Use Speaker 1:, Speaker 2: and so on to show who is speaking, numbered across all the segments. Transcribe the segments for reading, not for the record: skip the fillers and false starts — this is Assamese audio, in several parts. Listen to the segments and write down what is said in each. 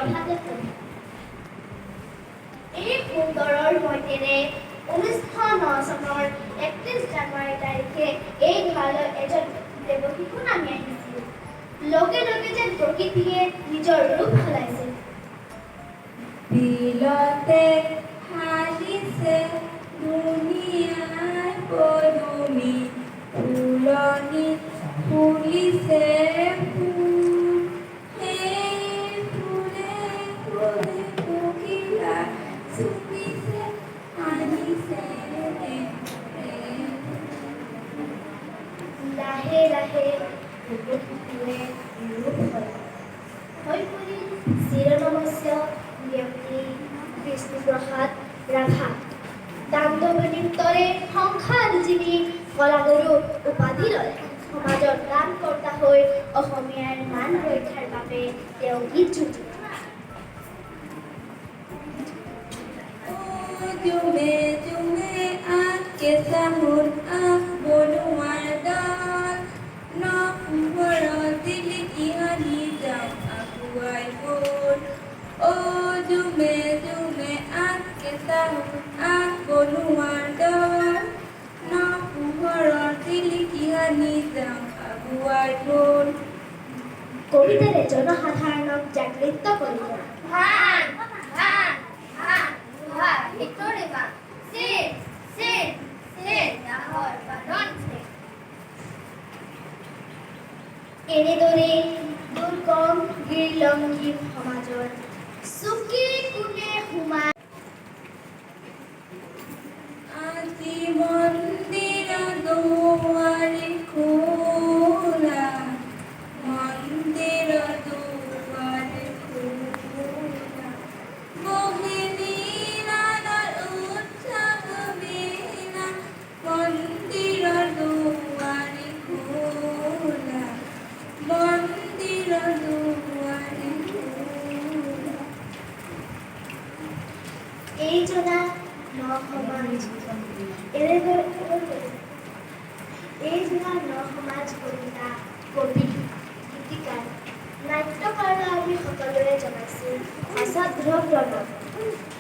Speaker 1: প্ৰভাতে পঢ়ে। এই সুন্দৰৰ সৈতেৰে 1909 চনৰ 31 জানুৱাৰী তাৰিখে এই ঘৰলৈ এজন দেৱশিশু নামি আহিছিল। লগে লগে যেন প্ৰকৃতিয়ে নিজৰ ৰূপ সলাইছিল।
Speaker 2: বিলতে হালিছে দুনিয়াৰ পদুমী, ফুলনিত ফুলিছে ফুল, সেই ফুলে ফুলে পখিলা চুপিছে হাঁহিছে
Speaker 1: লাহে লাহে দেৱশিশুৱে ৰূপ সলায়। হৈ পৰিল চিৰনমস্য ব্যক্তি বিষ্ণুপ্ৰসাদ ৰাভা। তাণ্ডৱ নৃত্যৰে সংসাৰজীৱী কলাগুৰু উপাধি ল'লে। সমাজৰ ত্ৰাণকৰ্তা হৈ অসমীয়াৰ মান ৰক্ষাৰ বাবে তেওঁ গীত যুঁজিলে।
Speaker 2: জুমে জুমে আগ কেঁচা সোণ আগ বনোৱাৰ ডাল, নখবোৰত জিলিকি হাঁহি যাওঁ আগুৱাই গ'ল। জুমে জুমে আগ কেঁচা সোণ আগ বনোৱাৰ ডাল, নখবোৰত জিলিকি হাঁহি যাওঁ আগুৱাই গ'ল।
Speaker 1: কবিতাৰে জনসাধাৰণক জাগৃত কৰিলে। এনেদৰে দুৰ্গম গিৰিলংঘী সমাজৰ চুকে কোণে সোমাই
Speaker 2: আজি মন্দিৰৰ দুৱাৰি খোলা, মন্দিৰৰ দুৱাৰি খোলা, মোহিনী নাদৰ উৎসৱ বিনা, মন্দিৰৰ দুৱাৰি খোলা, মন্দিৰৰ দুৱাৰি খোলা।
Speaker 1: এই জনা ন-সমাজ কবিতা, কবি, গীতিকাৰ, নাট্যকাৰলৈ আমি সকলোৰে জনাইছোঁ অসাধ্য প্ৰণৱ।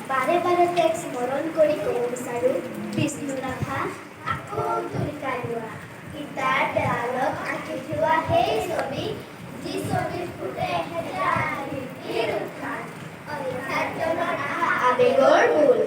Speaker 1: বাৰে বাৰে তেওঁক স্মৰণ কৰি ক'ব বিচাৰোঁ, বিষ্ণু ৰাভা আকৌ তুলিকাই লোৱা। ইটাৰ দেৱালত আঁকি থোৱা সেই ছবি, যি ছবিত ফুটে এহেজাৰ ৰীতিৰ উত্থান, অৰ্থাৎ আবেগৰ মূল।